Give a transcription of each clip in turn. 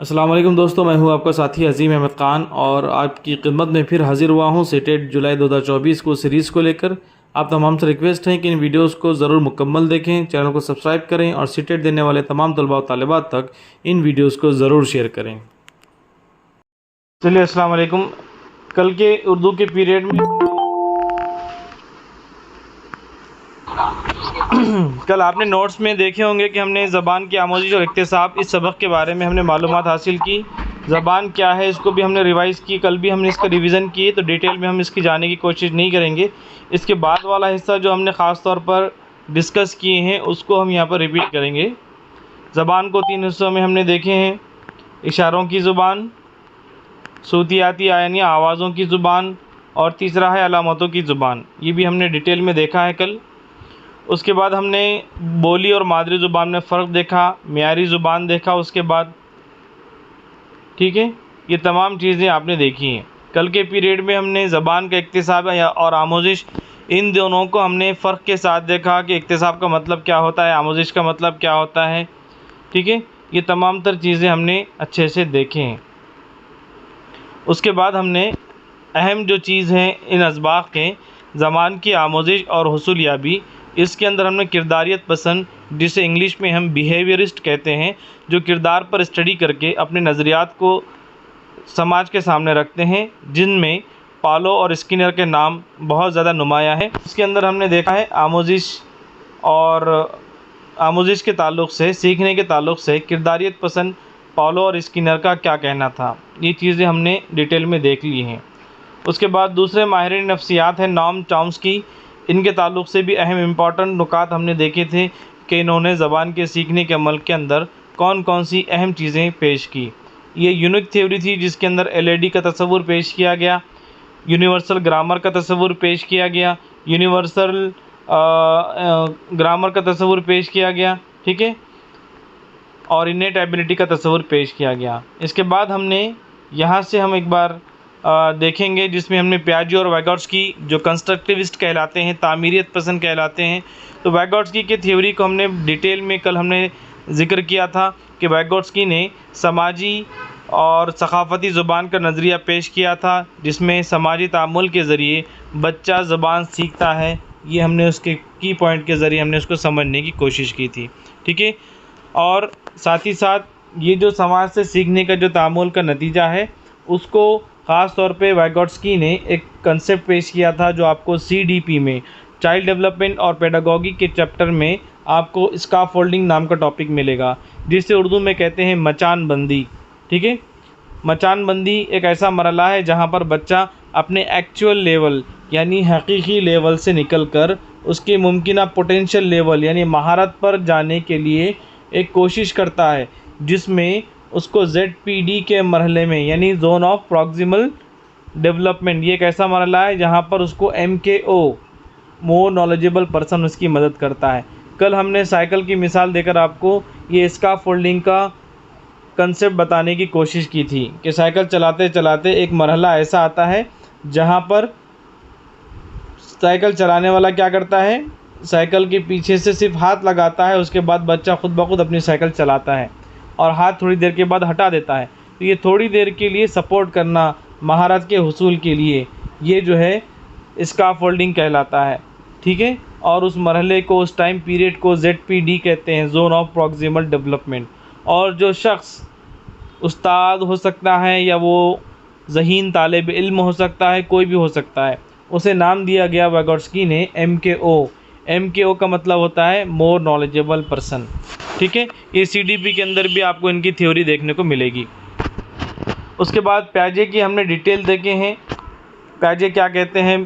अस्सलाम वालेकुम दोस्तों, मैं हूं आपका साथी अजीम अहमद ख़ान और आपकी खिदमत में फिर हाजिर हुआ हूं सीटेट जुलाई 2024 को सीरीज़ को लेकर। आप तमाम से रिक्वेस्ट है कि इन वीडियोस को ज़रूर मुकम्मल देखें, चैनल को सब्सक्राइब करें और सीटेट देने वाले तमाम तलबा और तालिबात तक इन वीडियोस को ज़रूर शेयर करें। चलिए, अस्सलाम वालेकुम। कल के उर्दू के पीरियड में कल आपने नोट्स में देखे होंगे कि हमने ज़बान की आमोज़िश और इक्तिसाब इस सबक के बारे में हमने मालूमात हासिल की। ज़बान क्या है इसको भी हमने रिवाइज़ की, कल भी हमने इसका रिवीज़न की, तो डिटेल में हम इसकी जानने की कोशिश नहीं करेंगे। इसके बाद वाला हिस्सा जो हमने ख़ास तौर पर डिस्कस किए हैं उसको हम यहाँ पर रिपीट करेंगे। ज़बान को 3 हिस्सों में हमने देखे हैं: इशारों की ज़ुबान, सूतियाती यानी आवाज़ों की ज़ुबान, और तीसरा है अलामतों की ज़ुबान। ये भी हमने डिटेल में देखा है कल। उसके बाद हमने बोली और मादरी ज़ुबान में फ़र्क देखा, मियारी ज़ुबान देखा उसके बाद। ठीक है, ये तमाम चीज़ें आपने देखी हैं। कल के पीरियड में हमने ज़बान का इक्तिसाब और आमोज़िश, इन दोनों को हमने फ़र्क के साथ देखा कि इक्तिसाब का मतलब क्या होता है, आमोज़िश का मतलब क्या होता है। ठीक है, ये तमाम तर चीज़ें हमने अच्छे से देखे हैं। उसके बाद हमने अहम जो चीज़ है इन असबाक़ के ज़बान की आमोज़िश और हुसूलियाबी, इसके अंदर हमने किरदारियत पसंद, जिसे इंग्लिश में हम बिहेवियरिस्ट कहते हैं, जो किरदार पर स्टडी करके अपने नज़रियात को समाज के सामने रखते हैं, जिनमें पालो और स्किनर के नाम बहुत ज़्यादा नुमायाँ है। इसके अंदर हमने देखा है आमोज़िश और आमोज़िश के ताल्लुक़ से, सीखने के ताल्लुक़ से किरदारियत पसंद पालो और स्किनर का क्या कहना था। ये चीज़ें हमने डिटेल में देख ली हैं। उसके बाद दूसरे माहिरीन नफ्सियात हैं नॉम चॉम्स्की, इनके ताल्लुक़ से भी अहम इम्पॉर्टेंट नुकात हमने देखे थे कि इन्होंने ज़बान के सीखने के अमल के अंदर कौन कौन सी अहम चीज़ें पेश की। ये यूनिक थ्योरी थी जिसके अंदर एलएडी का तस्वुर पेश किया गया, यूनिवर्सल ग्रामर का तस्वुर पेश किया गया, यूनिवर्सल ग्रामर का तस्वुर पेश किया गया। ठीक है, और इनेट एबिलिटी का तस्वुर पेश किया गया। इसके बाद हमने यहाँ से हम एक बार देखेंगे जिसमें हमने पियाजे और वाइगोट्स्की, जो कंस्ट्रक्टिविस्ट कहलाते हैं, तामीरियत पसंद कहलाते हैं, तो वाइगोट्स्की की थ्योरी को हमने डिटेल में कल हमने ज़िक्र किया था कि वाइगोट्स्की ने समाजी और सकाफ़ती ज़ुबान का नज़रिया पेश किया था, जिसमें समाजी तामुल के ज़रिए बच्चा ज़बान सीखता है। ये हमने उसके की पॉइंट के ज़रिए हमने उसको समझने की कोशिश की थी। ठीक है, और साथ ही साथ ये जो समाज से सीखने का जो तामुल का नतीजा है, उसको ख़ास तौर पे वाइगोट्स्की ने एक कंसेप्ट पेश किया था, जो आपको सीडीपी में, चाइल्ड डेवलपमेंट और पेडागोगी के चैप्टर में आपको स्काफोल्डिंग नाम का टॉपिक मिलेगा, जिसे उर्दू में कहते हैं मचान बंदी। ठीक है, मचान बंदी एक ऐसा मरहला है जहाँ पर बच्चा अपने एक्चुअल लेवल यानी हकीकी लेवल से निकलकर उसके मुमकिन पोटेंशियल लेवल यानी महारत पर जाने के लिए एक कोशिश करता है, जिसमें उसको ZPD के मरहले में यानी जोन ऑफ प्रॉक्सिमल डेवलपमेंट, ये एक ऐसा मरहला है जहाँ पर उसको MKO मोर नॉलेजेबल पर्सन उसकी मदद करता है। कल हमने साइकिल की मिसाल देकर आपको ये स्काफोल्डिंग का कंसेप्ट बताने की कोशिश की थी कि साइकिल चलाते चलाते एक मरहला ऐसा आता है जहाँ पर साइकिल चलाने वाला क्या करता है, साइकिल के पीछे से सिर्फ हाथ लगाता है, उसके बाद बच्चा खुद ब खुद अपनी साइकिल चलाता है और हाथ थोड़ी देर के बाद हटा देता है। तो ये थोड़ी देर के लिए सपोर्ट करना महारत के हुसूल के लिए, ये जो है स्काफोल्डिंग कहलाता है। ठीक है, और उस मरहले को, उस टाइम पीरियड को ZPD कहते हैं, जोन ऑफ प्रॉक्सिमल डेवलपमेंट। और जो शख्स उस्ताद हो सकता है या वो ज़हीन तालिब इल्म हो सकता है, कोई भी हो सकता है, उसे नाम दिया गया वाइगोट्स्की ने MKO। MKO का मतलब होता है मोर नॉलेजेबल पर्सन। ठीक है, ये CDP के अंदर भी आपको इनकी थ्योरी देखने को मिलेगी। उसके बाद पियाजे की हमने डिटेल देखे हैं। पियाजे क्या कहते हैं,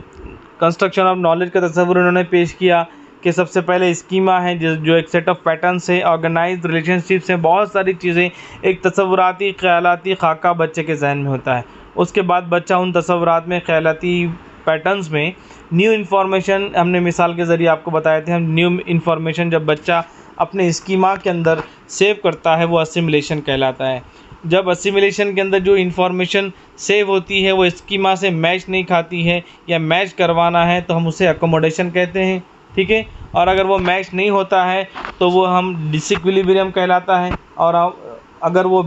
कंस्ट्रक्शन ऑफ नॉलेज का तस्वुर उन्होंने पेश किया कि सबसे पहले स्कीमा है जो एक सेट ऑफ पैटर्न्स है, ऑर्गेनाइज्ड रिलेशनशिप्स हैं, बहुत सारी चीज़ें, एक तस्वुराती ख़यालाती खाका बच्चे के जहन में होता है। उसके बाद बच्चा उन तस्वुरात में, ख़यालाती पैटर्न्स में न्यू इन्फॉर्मेशन, हमने मिसाल के ज़रिए आपको बताए थे, हम न्यू इन्फॉर्मेशन जब बच्चा अपने स्कीमा के अंदर सेव करता है वो असिमिलेशन कहलाता है। जब असिमिलेशन के अंदर जो इन्फॉर्मेशन सेव होती है वो स्कीमा से मैच नहीं खाती है या मैच करवाना है तो हम उसे अकोमोडेशन कहते हैं। ठीक है, और अगर वो मैच नहीं होता है तो वो हम डिसइक्विलिब्रियम कहलाता है। और अगर वो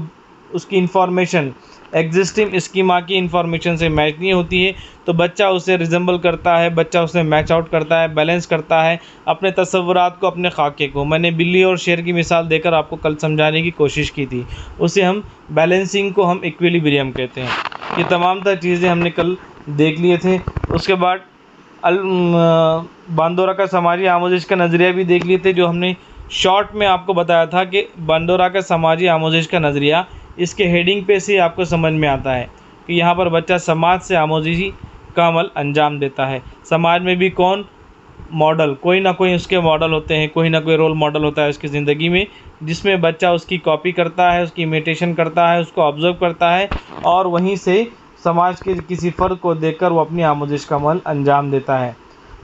उसकी इन्फॉर्मेशन एग्जिस्टिंग स्कीमा की इन्फॉर्मेशन से मैच नहीं होती है तो बच्चा उसे रिजेंबल करता है, बच्चा उसे मैच आउट करता है, बैलेंस करता है अपने तसव्वुरात को, अपने खाके को। मैंने बिल्ली और शेर की मिसाल देकर आपको कल समझाने की कोशिश की थी, उसे हम बैलेंसिंग को हम इक्विलिब्रियम कहते हैं। ये तमाम तर चीज़ें हमने कल देख लिए थे। उसके बाद बांदोरा का समाजी आमोजिश का नज़रिया भी देख लिए थे, जो हमने शॉर्ट में आपको बताया था कि बांदोरा का समाजी आमोजिश का नज़रिया, इसके हेडिंग पे से आपको समझ में आता है कि यहाँ पर बच्चा समाज से आमोजिशी का अमल अंजाम देता है। समाज में भी कौन मॉडल, कोई ना कोई उसके मॉडल होते हैं, कोई ना कोई रोल मॉडल होता है उसकी ज़िंदगी में, जिसमें बच्चा उसकी कॉपी करता है, उसकी इमिटेशन करता है, उसको ऑब्ज़र्व करता है और वहीं से समाज के किसी फ़र्द को देखकर वो अपनी आमोजिश का अमल अंजाम देता है।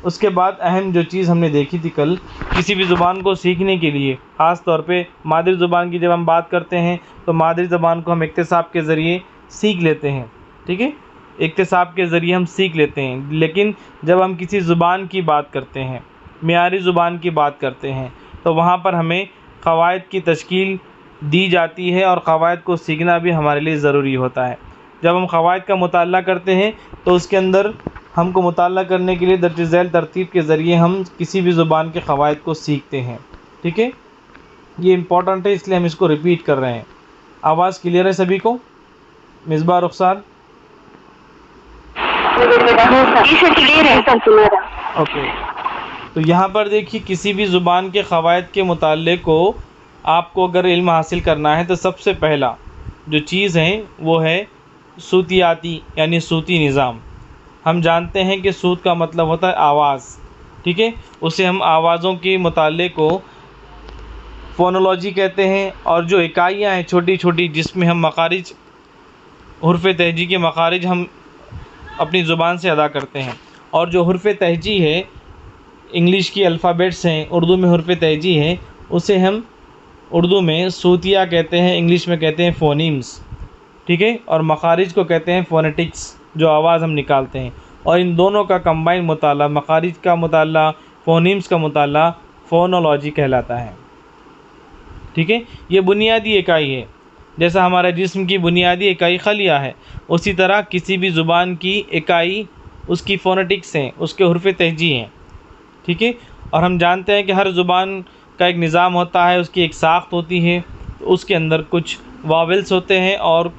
उसके बाद अहम जो चीज़ हमने देखी थी कल, किसी भी ज़ुबान को सीखने के लिए ख़ास तौर पे मादरी ज़ुबान की जब हम बात करते हैं तो मादरी ज़ुबान को हम इक्तिसाब के ज़रिए सीख लेते हैं, ठीक है, इक्तिसाब के ज़रिए हम सीख लेते हैं। लेकिन जब हम किसी ज़ुबान की बात करते हैं, मियारी ज़ुबान की बात करते हैं, तो वहाँ पर हमें क़वायद की तश्कील दी जाती है और क़वायद को सीखना भी हमारे लिए ज़रूरी होता है। जब हम क़वायद का मुताला करते हैं तो उसके अंदर हमको मुताला करने के लिए दर्ज झैल तरतीब के ज़रिए हम किसी भी ज़ुबान के क़वायद को सीखते हैं, ठीक है। ये इम्पॉर्टेंट है इसलिए हम इसको रिपीट कर रहे हैं। आवाज़ क्लियर है सभी को? मिसबा रुखसार ओके। तो यहाँ पर देखिए, किसी भी ज़ुबान के क़वायद के मुताले को आपको अगर इल्म हासिल करना है तो सबसे पहला जो चीज़ है वो है सूतियाती यानी सूती निज़ाम। हम जानते हैं कि सूत का मतलब होता है आवाज़, ठीक है, उसे हम आवाज़ों के मुताले को फ़ोनोलॉजी कहते हैं। और जो इकाइयाँ हैं छोटी छोटी जिसमें हम मखारिज, हुर्फ़ तहजी के मखारिज हम अपनी ज़ुबान से अदा करते हैं, और जो हुर्फ़ तहजी है, इंग्लिश की अल्फ़ाबेट्स हैं, उर्दू में हुर्फ़ तहजी है, उसे हम उर्दू में सूतिया कहते हैं, इंग्लिश में कहते हैं फ़ोनीम्स, ठीक है, और मखारिज को कहते हैं फ़ोनेटिक्स, जो आवाज़ हम निकालते हैं। और इन दोनों का कंबाइन मुताला, मखारिज का मुताला, फ़ोनीम्स का मुताला फ़ोनोलॉजी कहलाता है, ठीक है। ये बुनियादी इकाई है। जैसा हमारे जिस्म की बुनियादी इकाई खलिया है, उसी तरह किसी भी ज़ुबान की इकाई उसकी फ़ोनेटिक्स हैं, उसके हुर्फ़ तहजी हैं, ठीक है। और हम जानते हैं कि हर ज़ुबान का एक निज़ाम होता है, उसकी एक साख्त होती है। तो उसके अंदर कुछ वावेल्स होते हैं और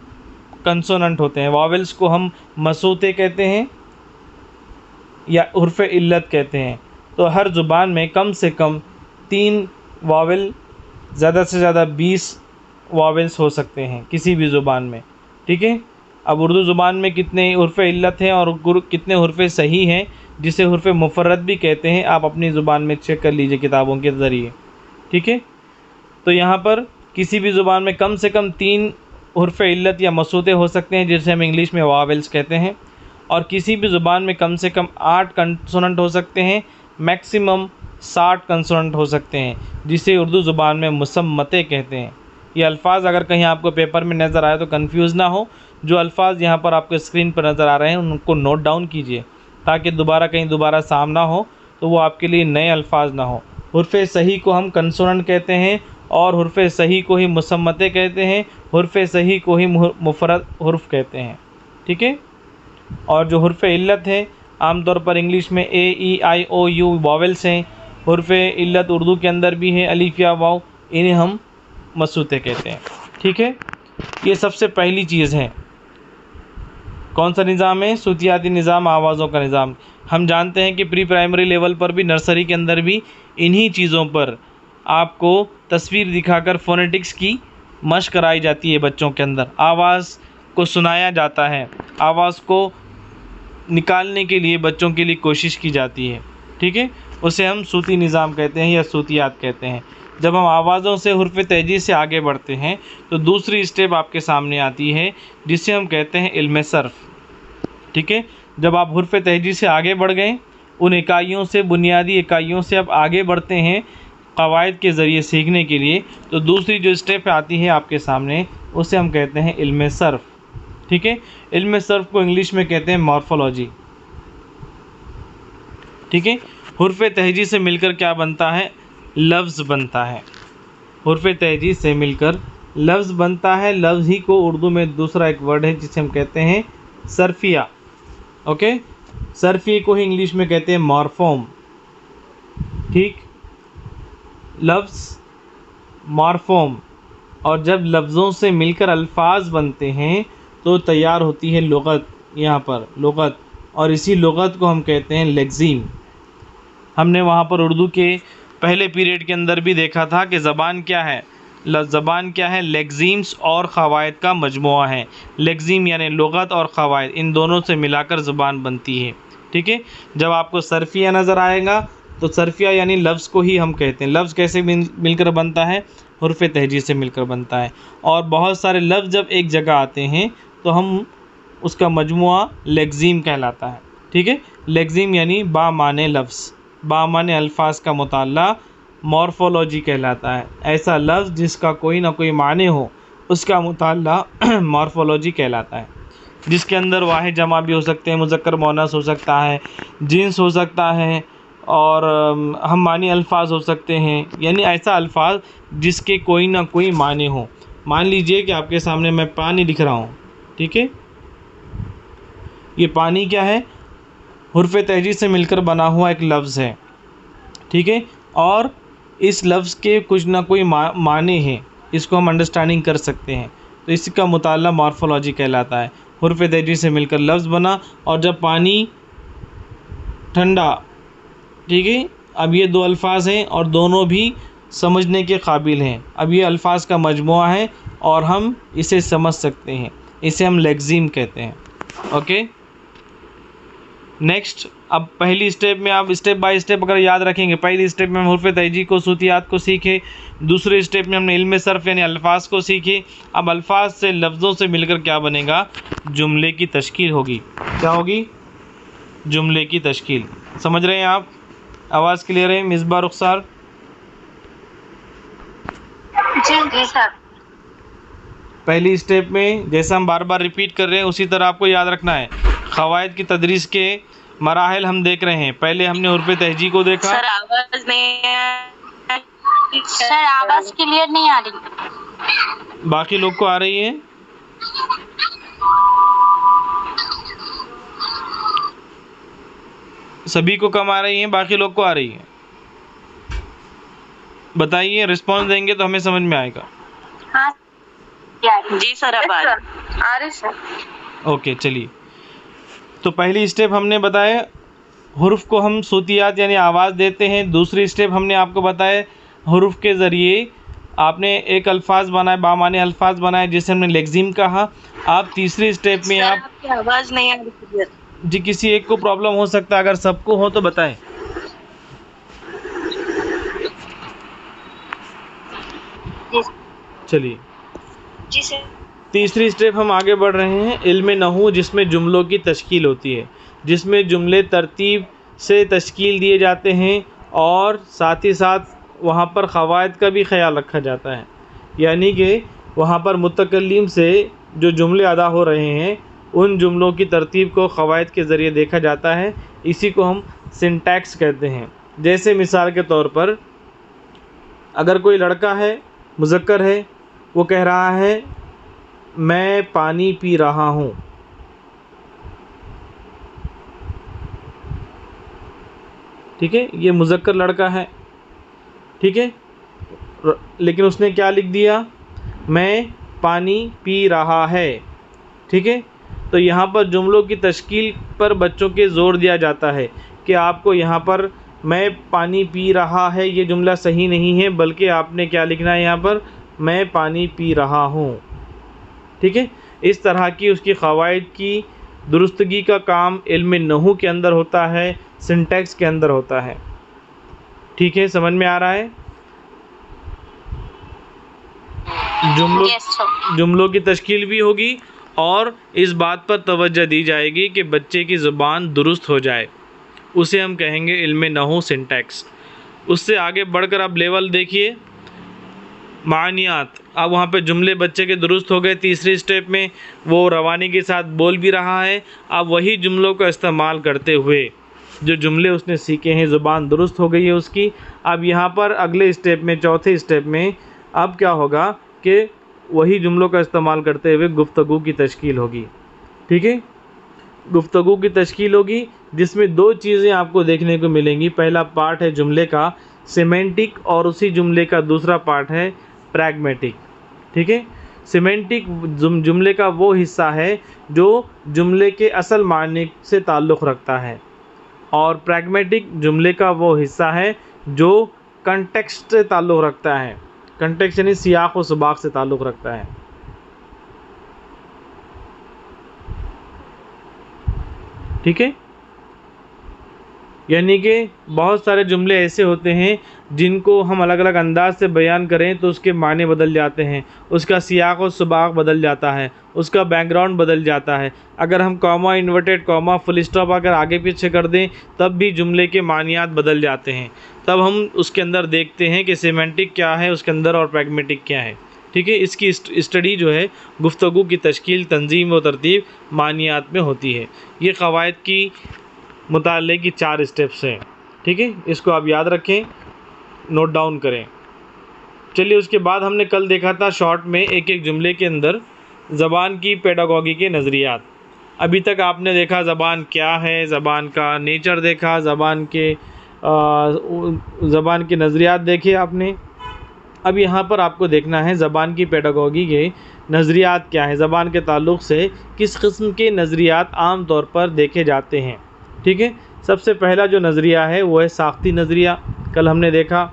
कंसोनेंट होते हैं। वावेल्स को हम मसूते कहते हैं या हुर्फ़ इल्लत कहते हैं। तो हर ज़ुबान में कम से कम 3 वावेल, ज़्यादा से ज़्यादा 20 वावेल्स हो सकते हैं किसी भी ज़ुबान में, ठीक है। अब उर्दू ज़ुबान में कितने हुर्फ़ इल्लत हैं और कितने हुर्फ़ सही हैं, जिसे हुर्फ़ मुफ़र्रद भी कहते हैं, आप अपनी ज़ुबान में चेक कर लीजिए किताबों के ज़रिए, ठीक है। तो यहाँ पर किसी भी ज़ुबान में कम से कम 3 हुर्फ़ इल्लत या मसूते हो सकते हैं, जिसे हम इंग्लिश में वावेल्स कहते हैं। और किसी भी ज़ुबान में कम से कम 8 कंसोनेंट हो सकते हैं, मैक्सिमम 60 कंसोनेंट हो सकते हैं, जिसे उर्दू ज़ुबान में मुसम्मते कहते हैं। ये अल्फ़ाज़ अगर कहीं आपको पेपर में नज़र आए तो कंफ्यूज ना हो। जो अल्फ़ाज़ यहाँ पर आपको स्क्रीन पर नज़र आ रहे हैं उनको नोट डाउन कीजिए, ताकि दोबारा सामना हो तो वो आपके लिए नए अल्फ़ाज़ ना हो। हुर्फ़ सही को हम कंसोनेंट कहते हैं और हुर्फ़ सही को ही मुसम्मते कहते हैं, हुर्फ़ सही को ही मुफ़रद हुर्फ़ कहते हैं, ठीक है। और जो हुर्फ़ इल्लत है, आमतौर पर इंग्लिश में ए ई आई ओ यू वावेल्स हैं, हुर्फ़ इल्लत उर्दू के अंदर भी है, अलिफ या वाव, इन्हें हम मसूते कहते हैं, ठीक है। ये सबसे पहली चीज़ है। कौन सा निज़ाम है? सूतियाती निज़ाम, आवाज़ों का निज़ाम। हम जानते हैं कि प्री प्राइमरी लेवल पर भी, नर्सरी के अंदर भी इन्हीं चीज़ों पर आपको तस्वीर दिखाकर फ़ोनेटिक्स की मशक़ कराई जाती है बच्चों के अंदर। आवाज़ को सुनाया जाता है, आवाज़ को निकालने के लिए बच्चों के लिए कोशिश की जाती है, ठीक है। उसे हम सूती निज़ाम कहते हैं या सूतियात कहते हैं। जब हम आवाज़ों से हुर्फ़ तहजी से आगे बढ़ते हैं तो दूसरी स्टेप आपके सामने आती है, जिसे हम कहते हैं इल्म सर्फ़, ठीक है। जब आप हुर्फ़ तहजी से आगे बढ़ गए, उन इकाइयों से, बुनियादी इकाइयों से आप आगे बढ़ते हैं क़वायद के ज़रिए सीखने के लिए, तो दूसरी जो स्टेप आती है आपके सामने, उसे हम कहते हैं इल्म सर्फ़, ठीक है। इल्म सर्फ़ को इंग्लिश में कहते हैं मॉर्फ़ोलॉजी, ठीक है। हुर्फ़ तहजी से मिलकर क्या बनता है? लफ्ज़ बनता है। हुर्फ़ तहजी से मिलकर लफ्ज़ बनता है, लफ्ज़ ही को उर्दू में दूसरा एक वर्ड है जिसे हम कहते हैं सर्फिया। ओके, सर्फिया को ही इंग्लिश में कहते हैं मॉर्फोम। ठीक, लफ्ज़ मॉर्फोम, और जब लफ्ज़ों से मिलकर अल्फाज बनते हैं तो तैयार होती है लुग़त। यहाँ पर लुग़त, और इसी लुग़त को हम कहते हैं लेक्ज़ीम। हमने वहाँ पर उर्दू के पहले पीरियड के अंदर भी देखा था कि ज़बान क्या है, ज़बान क्या है, लेक्ज़ीम्स और क़वायद का मजमुआ है। लेक्ज़ीम यानी लुग़त और क़वायद, इन दोनों से मिलाकर ज़बान बनती है। ठीक है, जब आपको सर्फिया नज़र आएगा तो सर्फिया यानी लफ्ज़ को ही हम कहते हैं। लफ्ज़ कैसे मिलकर बनता है, हुर्फ़ तहजी से मिलकर बनता है। और बहुत सारे लफ्ज़ जब एक जगह आते हैं तो हम उसका मजमुआ लेक्ज़ीम कहलाता है। ठीक है, लेक्ज़ीम यानी बामाने लफ्ज़, बामाने अल्फाज का मुताल्ला मॉर्फोलॉजी कहलाता है। ऐसा लफ्ज़ जिसका कोई ना कोई माने हो उसका मुताल्ला मॉर्फोलॉजी कहलाता है, जिसके अंदर वाहिद जमा भी हो सकते हैं, मुज़क्कर मुअन्नस हो सकता है, जिन्स हो सकता है, और हम मानी अल्फाज हो सकते हैं। यानी ऐसा अल्फाज जिसके कोई ना कोई माने हो। मान लीजिए कि आपके सामने मैं पानी लिख रहा हूँ। ठीक है, ये पानी क्या है, हुर्फ़ तहजी से मिलकर बना हुआ एक लफ्ज़ है। ठीक है, और इस लफ्ज़ के कुछ ना कोई माने हैं, इसको हम अंडरस्टैंडिंग कर सकते हैं, तो इसका मुताल्ला मॉर्फोलॉजी कहलाता है। हुर्फ़ तहजी से मिलकर लफ्ज़ बना, और जब पानी ठंडा, ठीक है, अब ये दो अल्फाज हैं और दोनों भी समझने के काबिल हैं। अब ये अल्फाज का मजमुआ है और हम इसे समझ सकते हैं, इसे हम लेक्ज़ीम कहते हैं। ओके, नेक्स्ट, अब पहली स्टेप में आप स्टेप बाय स्टेप अगर याद रखेंगे, पहली स्टेप में हम हुर्फ़ तहजी को, सूतियात को सीखे। दूसरे स्टेप में हमने इल्म सर्फ़ यानी अल्फाज को सीखे। अब अल्फाज से, लफ्ज़ों से मिलकर क्या बनेगा, जुमले की तश्कील होगी। क्या होगी, जुमले की तश्कील। समझ रहे हैं आप? आवाज़ क्लियर है मिसबा रुखसार? जी सर। पहली स्टेप में जैसा हम बार बार रिपीट कर रहे हैं उसी तरह आपको याद रखना है। क़वायद की तदरीस के मराहिल हम देख रहे हैं। पहले हमने हुर्फ़ तहजी को देखा। सर आवाज़ नहीं, सर आवाज़ क्लियर नहीं आ रही। बाकी लोग को आ रही है? सभी को कम आ रही है, बाकी लोग को आ रही है? बताइए, रिस्पॉन्स देंगे तो हमें समझ में आएगा। हाँ जी सर, अब आ रही सर। ओके, चलिए, तो पहली स्टेप हमने बताया, हुर्फ़ को हम सूतियात यानी आवाज़ देते हैं। दूसरी स्टेप हमने आपको बताया, हुर्फ़ के ज़रिए आपने एक अल्फाज बनाए, बामाने अल्फाज बनाए, जिसे हमने लेक्ज़ीम कहा। आप तीसरी स्टेप में आप, आपकी आवाज़ नहीं आ रही जी, किसी एक को प्रॉब्लम हो सकता है, अगर सबको हो तो बताएं। चलिए, जी सर। तीसरी स्टेप हम आगे बढ़ रहे हैं, इल्म नहू, जिसमें जुमलों की तश्कील होती है, जिसमें जुमले तरतीब से तश्कील दिए जाते हैं और साथ ही साथ वहाँ पर क़वायद का भी ख्याल रखा जाता है। यानी कि वहाँ पर मुतकल्लिम से जो जुमले अदा हो रहे हैं उन जुमलों की तरतीब को क़वायद के ज़रिए देखा जाता है। इसी को हम सिंटैक्स कहते हैं। जैसे मिसाल के तौर पर, अगर कोई लड़का है, मुज़क्कर है, वो कह रहा है मैं पानी पी रहा हूँ। ठीक है, ये मुज़क्कर लड़का है। ठीक है, लेकिन उसने क्या लिख दिया, मैं पानी पी रहा है। ठीक है, तो यहाँ पर जुमलों की तश्कील पर बच्चों के ज़ोर दिया जाता है कि आपको यहाँ पर मैं पानी पी रहा है ये जुमला सही नहीं है, बल्कि आपने क्या लिखना है यहाँ पर, मैं पानी पी रहा हूँ। ठीक है, इस तरह की उसकी क़वायद की दुरुस्तगी का काम इल्म नहू के अंदर होता है, सिंटैक्स के अंदर होता है। ठीक है, समझ में आ रहा है? जुमलों की तश्कील भी होगी और इस बात पर तवज्जो दी जाएगी कि बच्चे की ज़ुबान दुरुस्त हो जाए, उसे हम कहेंगे इल्म नहू, सिंटैक्स। उससे आगे बढ़कर आप लेवल देखिए, मानियात। अब वहाँ पे जुमले बच्चे के दुरुस्त हो गए। तीसरी स्टेप में वो रवानी के साथ बोल भी रहा है। अब वही जुमलों का इस्तेमाल करते हुए जो जुमले उसने सीखे हैं, ज़ुबान दुरुस्त हो गई है उसकी। अब यहाँ पर अगले स्टेप में, चौथे स्टेप में अब क्या होगा कि वही जुमलों का इस्तेमाल करते हुए गुफ्तगू की तश्कील होगी। ठीक है, गुफ्तगू की तश्कील होगी जिसमें दो चीज़ें आपको देखने को मिलेंगी। पहला पार्ट है जुमले का सिमेंटिक और उसी जुमले का दूसरा पार्ट है प्रैग्मेटिक। ठीक है, सिमेंटिक जुमले का वो हिस्सा है जो जुमले के असल मायने से ताल्लुक़ रखता है और प्रैग्मेटिक जुमले का वो हिस्सा है जो कंटेक्स्ट से ताल्लुक़ रखता है। कंटेक्स्ट यानी सियाक़ व सबाक़ से ताल्लुक़ रखता है। ठीक है, यानी कि बहुत सारे जुमले ऐसे होते हैं जिनको हम अलग अलग अंदाज से बयान करें तो उसके माने बदल जाते हैं, उसका सियाक़ और सबाक़ बदल जाता है, उसका बैकग्राउंड बदल जाता है। अगर हम comma, inverted comma, full stop अगर आगे पीछे कर दें तब भी जुमले के मानियात बदल जाते हैं। तब हम उसके अंदर देखते हैं कि सिमेंटिक क्या है उसके अंदर और प्रैग्मेटिक क्या है। ठीक है, इसकी स्टडी जो है गुफ्तगू की तश्कील, तंजीम व तरतीब मानियात में होती है। ये क़वायद की मुताले की 4 स्टेप्स हैं। ठीक है, इसको आप याद रखें, नोट डाउन करें। चलिए, उसके बाद हमने कल देखा था शॉर्ट में एक एक जुमले के अंदर ज़बान की पेडागॉगी के नज़रियात। अभी तक आपने देखा ज़बान क्या है, ज़बान का नेचर देखा, ज़बान के नज़रियात देखे आपने। अब यहाँ पर आपको देखना है ज़बान की पेडागॉगी के नज़रियात क्या है, ज़बान के ताल्लुक़ से किस किस्म के नज़रियात आम तौर पर देखे जाते हैं। ठीक है, सबसे पहला जो नज़रिया है वो है साख्ती नज़रिया। कल हमने देखा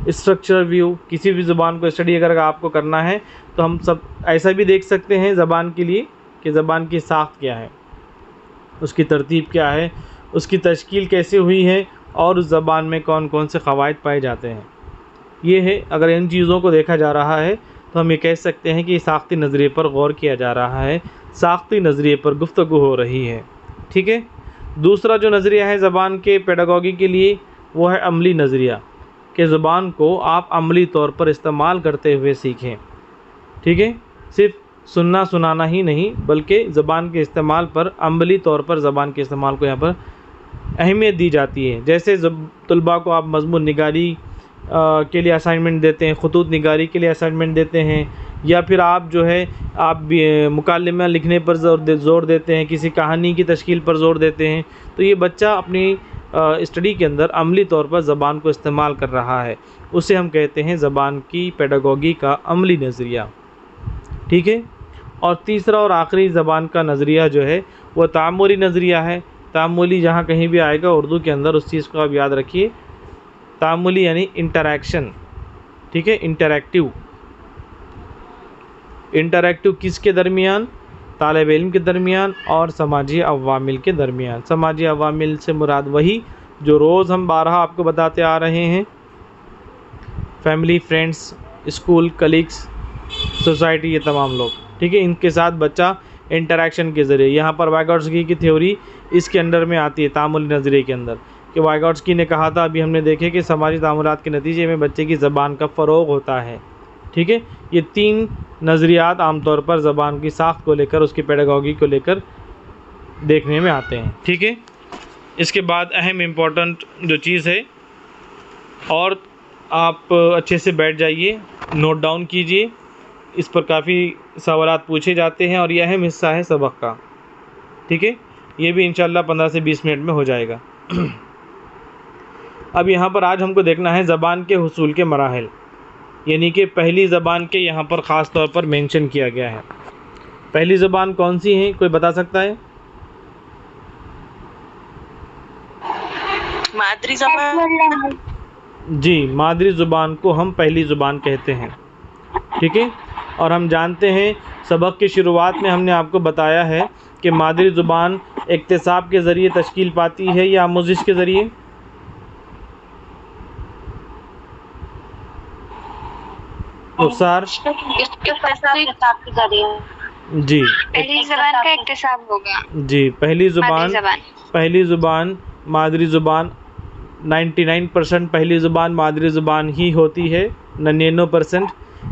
स्ट्रक्चरल व्यू। किसी भी ज़बान को स्टडी अगर आपको करना है तो हम सब ऐसा भी देख सकते हैं ज़बान के लिए कि ज़बान की साख्त क्या है, उसकी तरतीब क्या है, उसकी तश्कील कैसे हुई है और उस ज़बान में कौन कौन से क़वायद पाए जाते हैं। ये है, अगर इन चीज़ों को देखा जा रहा है तो हम ये कह सकते हैं कि साख्ती नज़रिए पर गौर किया जा रहा है, साख्ती नज़रिए पर गुफ्तगू हो रही है। ठीक है, दूसरा जो नज़रिया है ज़बान के पेडागॉगी के लिए वो है अमली नज़रिया, कि ज़बान को आप अमली तौर पर इस्तेमाल करते हुए सीखें। ठीक है, सिर्फ सुनना सुनाना ही नहीं बल्कि ज़बान के इस्तेमाल पर, अमली तौर पर ज़बान के इस्तेमाल को यहाँ पर अहमियत दी जाती है। जैसे तलबा को आप मज़मून निगारी के लिए असाइनमेंट देते हैं, ख़ुतूत निगारी के लिए असाइनमेंट देते हैं, या फिर आप जो है आप मुकालमा लिखने पर ज़ोर देते हैं, किसी कहानी की तश्कील पर ज़ोर देते हैं, तो ये बच्चा अपनी स्टडी के अंदर अमली तौर पर ज़बान को इस्तेमाल कर रहा है। उसे हम कहते हैं ज़बान की पेडागॉगी का अमली नज़रिया। ठीक है, और तीसरा और आखिरी ज़बान का नज़रिया जो है वह तामुली नज़रिया है। तामुली जहाँ कहीं भी आएगा उर्दू के अंदर उस चीज़ को आप याद रखिए, तामुली यानी इंटरैक्शन। ठीक है, इंटरैक्टिव किसके दरमियान? तालिब इल्म के दरमियान और समाजी अवामिल के दरमियान। समाजी अवामिल से मुराद वही जो रोज़ हम बारहा आपको बताते आ रहे हैं, family, friends, school, colleagues, society, ये तमाम लोग। ठीक है, इनके साथ बच्चा इंटरैक्शन के ज़रिए, यहाँ पर वाइगोट्स्की की थ्योरी इसके अंडर में आती है, तामुली नज़रिए के अंदर, कि वाइगोट्स्की ने कहा था, अभी हमने देखे कि समाजी तामुलात के नतीजे में बच्चे की ज़बान का फ़रोग़ होता है। ठीक है, ये 3 नज़रियात आमतौर पर ज़बान की साख्त को लेकर, उसकी पेडागॉगी को लेकर देखने में आते हैं। ठीक है, इसके बाद अहम इम्पोर्टेंट जो चीज़ है, और आप अच्छे से बैठ जाइए, नोट डाउन कीजिए, इस पर काफ़ी सवालात पूछे जाते हैं और ये अहम हिस्सा है सबक का। ठीक है, ये भी इंशाअल्लाह 15 से 20 मिनट में हो जाएगा। अब यहाँ पर आज हमको देखना है ज़बान के हुसूल के मराहिल, यानी कि पहली ज़बान के यहाँ पर ख़ास तौर पर मेंशन किया गया है। पहली ज़बान कौन सी है, कोई बता सकता है? मादरी ज़बान। जी, मादरी ज़ुबान को हम पहली ज़ुबान कहते हैं। ठीक है, और हम जानते हैं सबक की शुरुआत में हमने आपको बताया है कि मादरी ज़ुबान इक्तिसाब के ज़रिए तश्कील पाती है या आमोज़िश के ज़रिए? जी, पहली ज़बान का इक्तिसाब होगा। जी, पहली ज़ुबान मादरी ज़ुबान 99% पहली ज़ुबान मादरी ज़ुबान ही होती है। 99%,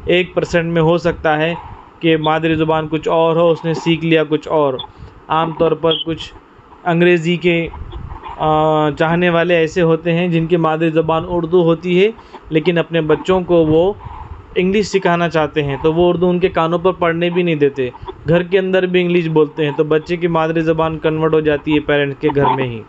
1% में हो सकता है कि मादरी ज़ुबान कुछ और हो, उसने सीख लिया कुछ और। आम तौर पर कुछ अंग्रेज़ी के चाहने वाले ऐसे होते हैं जिनकी मादरी ज़ुबान उर्दू होती है, लेकिन अपने बच्चों को वो इंग्लिश सिखाना चाहते हैं तो वो उर्दू उनके कानों पर पढ़ने भी नहीं देते, घर के अंदर भी इंग्लिश बोलते हैं, तो बच्चे की मादरी ज़बान कन्वर्ट हो जाती है पेरेंट्स के घर में ही।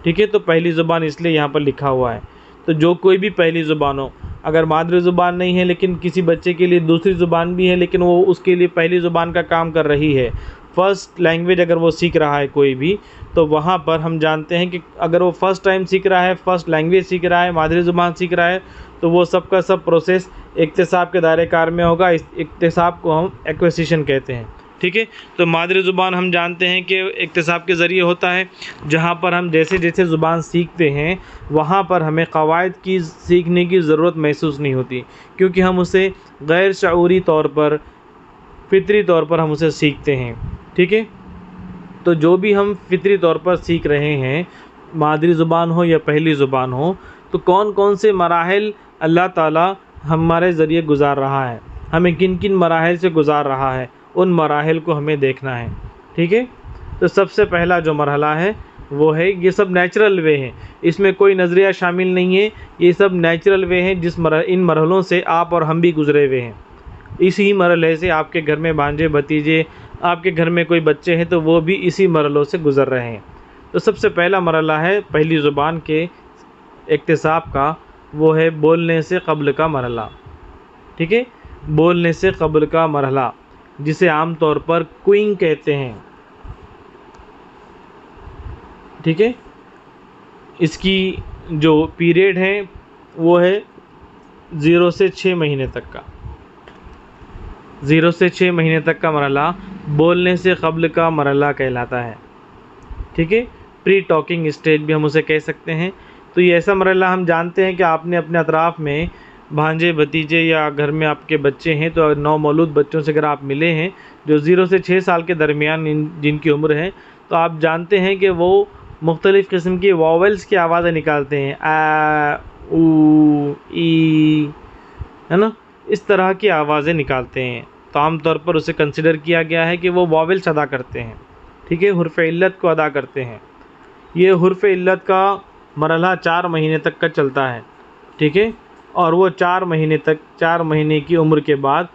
ठीक है, तो पहली ज़ुबान इसलिए यहाँ पर लिखा हुआ है। तो जो कोई भी पहली ज़ुबान हो, अगर मादरी ज़ुबान नहीं है लेकिन किसी बच्चे के लिए दूसरी ज़ुबान भी है, लेकिन वो उसके लिए पहली ज़ुबान का काम कर रही है, फ़र्स्ट लैंग्वेज अगर वो सीख रहा है कोई भी, तो वहाँ पर हम जानते हैं कि अगर वो फ़र्स्ट टाइम सीख रहा है, फ़र्स्ट लैंग्वेज सीख रहा है, मादरी ज़ुबान सीख रहा है, तो वो सब का सब प्रोसेस इक्तिसाब के दायरे कार में होगा। इस इक्तिसाब को हम एक्विजिशन कहते हैं। ठीक है, तो मादरी ज़ुबान हम जानते हैं कि इक्तिसाब के ज़रिए होता है, जहाँ पर हम जैसे जैसे ज़ुबान सीखते हैं वहाँ पर हमें क़वायद की सीखने की ज़रूरत महसूस नहीं होती, क्योंकि हम उसे गैर शऊरी तौर पर, फितरी तौर पर हम उसे सीखते हैं। ठीक है, तो जो भी हम फितरी तौर पर सीख रहे हैं, मादरी ज़ुबान हो या पहली ज़ुबान हो, तो कौन कौन से मराहिल अल्लाह ताला हमारे ज़रिए गुज़ार रहा है, हमें किन किन मराहिल से गुज़ार रहा है, उन मराहिल को हमें देखना है। ठीक है, तो सबसे पहला जो मरहला है वो है, ये सब नेचुरल वे हैं, इसमें कोई नज़रिया शामिल नहीं है, ये सब नेचुरल वे हैं इन मरहलों से आप और हम भी गुज़रे हुए हैं। इसी मरहले से आपके घर में भांजे भतीजे, आपके घर में कोई बच्चे हैं तो वो भी इसी मरहलों से गुज़र रहे हैं। तो सबसे पहला मरहला है पहली ज़ुबान के इक्तिसाब का, वो है बोलने से क़ब्ल का मरहला। ठीक है, बोलने से क़ब्ल का मरहला, जिसे आम तौर पर क्विंग कहते हैं। ठीक है, इसकी जो पीरियड है वो है 0 से 6 महीने तक का। 0 से 6 महीने तक का मरहला बोलने से क़ब्ल का मरहला कहलाता है। ठीक है, प्री टॉकिंग स्टेज भी हम उसे कह सकते हैं। तो ये ऐसा मरहला हम जानते हैं कि आपने अपने अतराफ़ में भांजे भतीजे या घर में आपके बच्चे हैं, तो नौमौलूद बच्चों से अगर आप मिले हैं जो 0 से 6 साल के दरमियान जिनकी उम्र है, तो आप जानते हैं कि वो मुख्तलिफ़ किस्म की वॉवेल्स की आवाज़ें निकालते हैं, आ, ऊ, ई, है ना, इस तरह की आवाज़ें निकालते हैं। तो आम तौर पर उसे कंसिडर किया गया है कि वो वॉवेल्स अदा करते हैं। ठीक है, हुर्फ़ इल्लत को अदा करते हैं। ये हुर्फ़ इल्लत का मरहला 4 महीने तक का चलता है। ठीक है, और वो 4 महीने की उम्र के बाद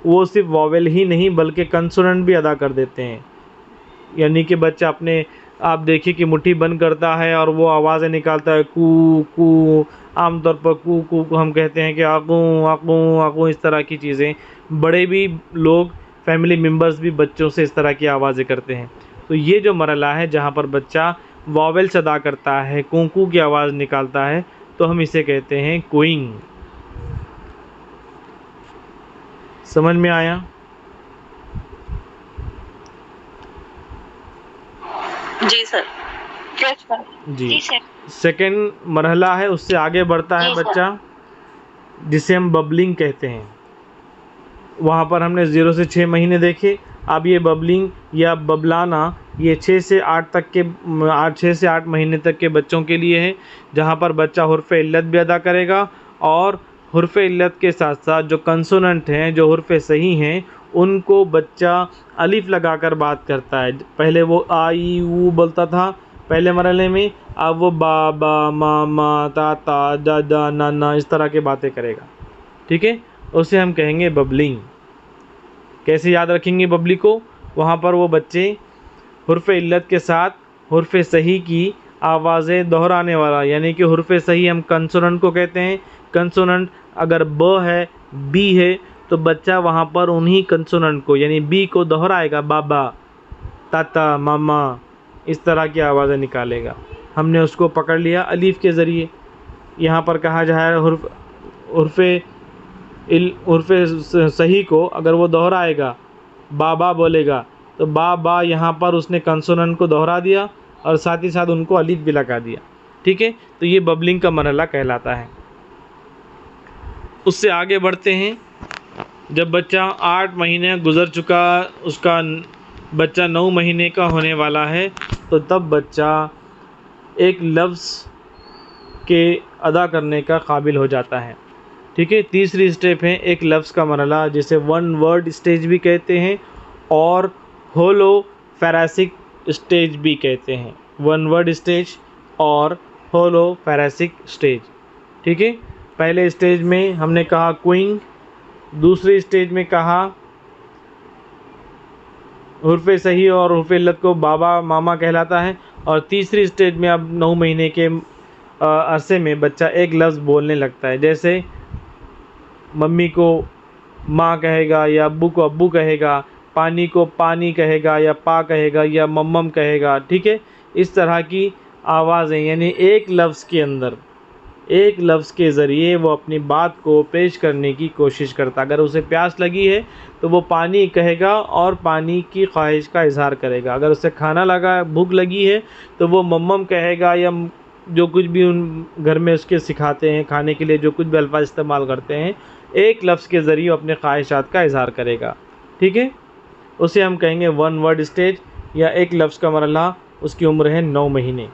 वो सिर्फ वॉवेल ही नहीं बल्कि कंसोनेंट भी अदा कर देते हैं। यानी कि बच्चा अपने, आप देखिए कि मुट्ठी बंद करता है और वो आवाज़ें निकालता है, कू कू, आमतौर पर कू कू को हम कहते हैं कि आकू आकू आकू, इस तरह की चीज़ें। बड़े भी लोग, फैमिली मेम्बर्स भी बच्चों से इस तरह की आवाज़ें करते हैं। तो ये जो मरहला है जहाँ पर बच्चा वॉवेल्स अदा करता है, कू कू की आवाज़ निकालता है, तो हम इसे कहते हैं कोइंग। समझ में आया? जी सर। जी सेकंड मरहला है, उससे आगे बढ़ता है बच्चा, जिसे हम बबलिंग कहते हैं। वहाँ पर हमने 0 से 6 महीने देखे। अब ये बबलिंग या बबलाना, ये 6 से 8 महीने तक के बच्चों के लिए है, जहाँ पर बच्चा हुर्फ़ इल्लत भी अदा करेगा और हुर्फ़ इल्लत के साथ साथ जो कंसोनेंट हैं, जो हुर्फ़ सही हैं, उनको बच्चा अलिफ लगाकर बात करता है। पहले वो आ ई ऊ बोलता था पहले मरहले में, अब वो बा बा मा मा ता ता जा जा ना ना, इस तरह की बातें करेगा। ठीक है, उसे हम कहेंगे बबलिंग। कैसे याद रखेंगे बबली को? वहाँ पर वो बच्चे हुर्फ़ इल्लत के साथ हुर्फ़ सही की आवाज़ें दोहराने वाला, यानी कि हुर्फ़ सही हम कंसोनेंट को कहते हैं। कंसोनेंट अगर ब है, बी है, तो बच्चा वहाँ पर उन्हीं कंसोनेंट को यानी बी को दोहराएगा, बाबा, ताता, मामा, इस तरह की आवाज़ें निकालेगा। हमने उसको पकड़ लिया अलीफ़ के ज़रिए। यहाँ पर कहा जाए हुर्फ़ सही को अगर वो दोहराएगा, बाबा बोलेगा, तो बाबा यहाँ पर उसने कंसोनेंट को दोहरा दिया और साथ ही साथ उनको अलीफ भी लगा दिया। ठीक है, तो ये बबलिंग का मरहला कहलाता है। उससे आगे बढ़ते हैं, जब बच्चा 8 महीने गुज़र चुका, उसका बच्चा 9 महीने का होने वाला है, तो तब बच्चा एक लफ्ज़ के अदा करने का काबिल हो जाता है। ठीक है, तीसरी स्टेप है एक लफ्ज़ का मरहला, जिसे 1 वर्ड स्टेज भी कहते हैं और होलो फेरासिक स्टेज भी कहते हैं। 1 वर्ड स्टेज और होलो फेरासिक स्टेज। ठीक है, पहले स्टेज में हमने कहा क्विंग, दूसरी स्टेज में कहा हुर्फ़ सही और हुर्फ़ इल्लत को बाबा मामा कहलाता है। और तीसरी स्टेज में अब 9 महीने के अरसे में बच्चा एक लफ्ज़ बोलने लगता है, जैसे मम्मी को माँ कहेगा या अब्बू को अब्बू कहेगा, पानी को पानी कहेगा या पा कहेगा या मम्मम कहेगा। ठीक है, इस तरह की आवाज़ें, यानी एक लफ्ज़ के अंदर एक लफ्ज़ के ज़रिए वो अपनी बात को पेश करने की कोशिश करता। अगर उसे प्यास लगी है तो वो पानी कहेगा और पानी की ख्वाहिश का इज़हार करेगा। अगर उसे खाना लगा, भूख लगी है तो वो मम्मम कहेगा या जो कुछ भी उन घर में उसके सिखाते हैं खाने के लिए, जो कुछ भी अल्फाज इस्तेमाल करते हैं, एक लफ्ज़ के ज़रिए अपने ख्वाहिशात का इज़हार करेगा। ठीक है, उसे हम कहेंगे 1 वर्ड स्टेज या एक लफ्ज़ का मरहला। उसकी उम्र है 9 महीने।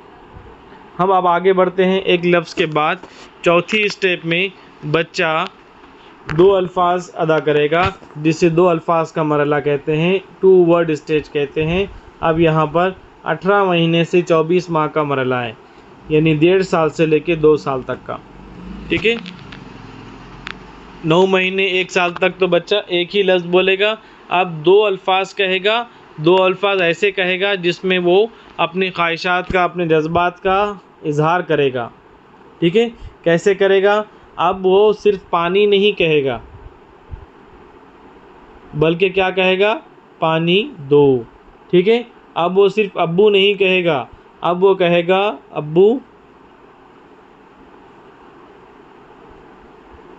हम अब आगे बढ़ते हैं। एक लफ्ज़ के बाद चौथी स्टेप में बच्चा 2 अल्फाज अदा करेगा, जिसे 2 अल्फाज का मरहला कहते हैं, 2 वर्ड स्टेज कहते हैं। अब यहाँ पर 18 महीने से 24 माह का मरहला है, यानी 1.5 साल से लेकर 2 साल तक का। ठीक है, 9 महीने 1 साल तक तो बच्चा एक ही लफ्ज़ बोलेगा। अब 2 अल्फाज कहेगा, 2 अल्फाज ऐसे कहेगा जिसमें वो अपनी ख्वाहिशात का, अपने जज्बात का इजहार करेगा। ठीक है, कैसे करेगा? अब वो सिर्फ पानी नहीं कहेगा, बल्कि क्या कहेगा? पानी दो। ठीक है, अब वो सिर्फ अब्बू नहीं कहेगा, अब वो कहेगा अब्बू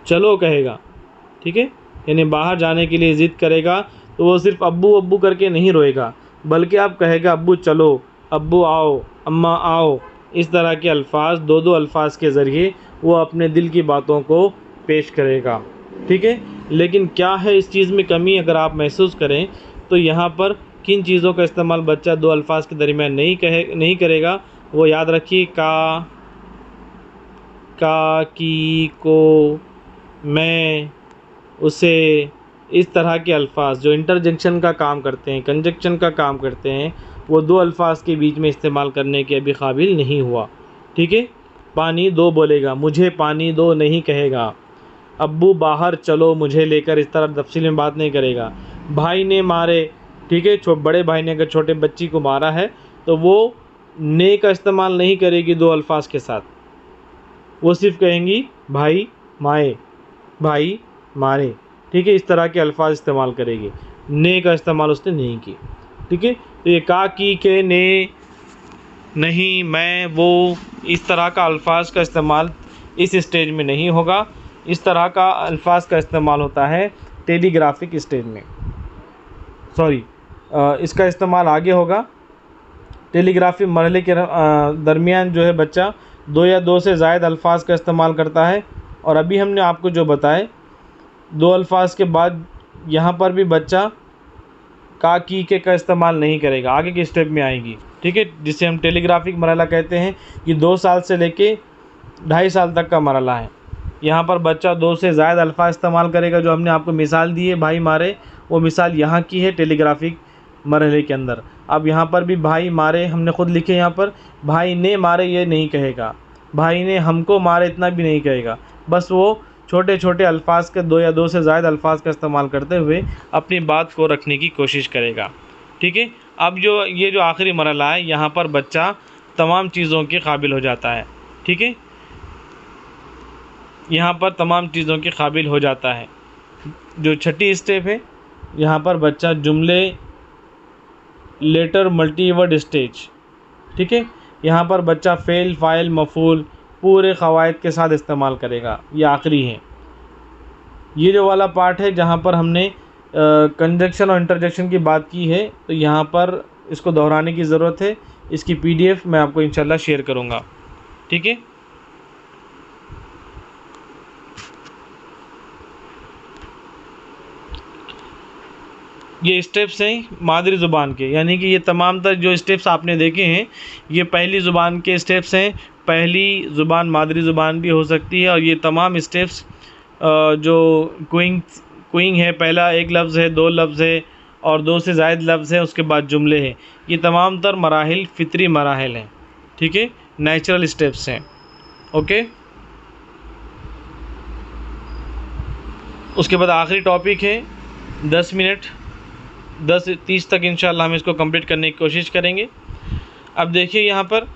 चलो कहेगा। ठीक है, यानी बाहर जाने के लिए ज़िद करेगा तो वो सिर्फ अब्बू अब्बू करके नहीं रोएगा, बल्कि अब कहेगा अब्बू चलो, अब्बू आओ, अम्मा आओ। इस तरह के अल्फाज, 2 अल्फाज के ज़रिए वो अपने दिल की बातों को पेश करेगा। ठीक है, लेकिन क्या है इस चीज़ में कमी अगर आप महसूस करें तो यहाँ पर किन चीज़ों का इस्तेमाल बच्चा 2 अल्फाज के दरमियान नहीं करेगा, वो याद रखिए। का, की, को, मैं, उसे, इस तरह के अल्फाज जो इंटरजेक्शन का काम करते हैं, कंजक्शन का काम करते हैं, वो 2 अल्फाज के बीच में इस्तेमाल करने के अभी काबिल नहीं हुआ। ठीक है, पानी दो बोलेगा, मुझे पानी दो नहीं कहेगा। अब्बू बाहर चलो मुझे लेकर, इस तरह तफसील में बात नहीं करेगा। भाई ने मारे, ठीक है, बड़े भाई ने अगर छोटे बच्ची को मारा है तो वो ने का इस्तेमाल नहीं करेगी 2 अल्फाज के साथ, वो सिर्फ कहेंगी भाई माए, भाई मारे। ठीक है, इस तरह के अल्फाज इस्तेमाल करेगी, ने का इस्तेमाल उसने नहीं की। ठीक है, तो ये का, की, के, ने, नहीं, मैं, वो, इस तरह का अल्फाज का इस्तेमाल इस स्टेज में नहीं होगा। इस तरह का अल्फाज का इस्तेमाल होता है टेलीग्राफिक स्टेज में, सॉरी इसका इस्तेमाल आगे होगा। टेलीग्राफी मरहले के दरमियान जो है बच्चा 2 या 2 से ज़ायद अल्फाज का इस्तेमाल करता है। और अभी हमने आपको जो बताए 2 अल्फाज के बाद यहाँ पर भी बच्चा का, की, के का इस्तेमाल नहीं करेगा, आगे के स्टेप में आएगी। ठीक है, जिसे हम टेलीग्राफिक मरहला कहते हैं। ये 2 साल से लेके 2.5 साल तक का मरहला है। यहाँ पर बच्चा 2 से ज़ायद अल्फाज इस्तेमाल करेगा। जो हमने आपको मिसाल दी है भाई मारे, वो मिसाल यहाँ की है टेलीग्राफिक मरहले के अंदर। अब यहाँ पर भी भाई मारे हमने ख़ुद लिखे, यहाँ पर भाई ने मारे ये नहीं कहेगा, भाई ने हमको मारे इतना भी नहीं कहेगा। बस वो छोटे छोटे अल्फाज के 2 या 2 से ज़ायद अल्फाज का इस्तेमाल करते हुए अपनी बात को रखने की कोशिश करेगा। ठीक है, अब ये जो आखिरी मरहला है, यहाँ पर बच्चा तमाम चीज़ों के काबिल हो जाता है। ठीक है, यहाँ पर तमाम चीज़ों के काबिल हो जाता है। जो छठी स्टेप है, यहाँ पर बच्चा जुमले, लेटर, मल्टीवर्ड स्टेज। ठीक है, यहाँ पर बच्चा फ़ेल, फ़ाइल, मफ़ूल पूरे क़वायद के साथ इस्तेमाल करेगा। ये आखिरी है। ये जो वाला पार्ट है जहाँ पर हमने कंजक्शन और इंटरजेक्शन की बात की है, तो यहाँ पर इसको दोहराने की ज़रूरत है। इसकी PDF मैं आपको इंशाल्लाह शेयर करूँगा। ठीक है, ये स्टेप्स हैं मादरी ज़ुबान के, यानी कि ये तमाम तर जो स्टेप्स आपने देखे हैं ये पहली ज़ुबान के स्टेप्स हैं। पहली ज़ुबान मादरी ज़ुबान भी हो सकती है। और ये तमाम स्टेप्स जो क्विंग है, पहला एक लफ्ज़ है, 2 लफ्ज़ है और 2 से ज़ायद लफ्ज़ है, उसके बाद जुमले हैं। ये तमाम तर मराहिल फ़ितरी मराहिल हैं। ठीक है, नेचुरल स्टेप्स हैं। ओके, उसके बाद आखिरी टॉपिक है 10 मिनट 10:30 तक इंशाल्लाह हम इसको कंप्लीट करने की कोशिश करेंगे। अब देखिए यहाँ पर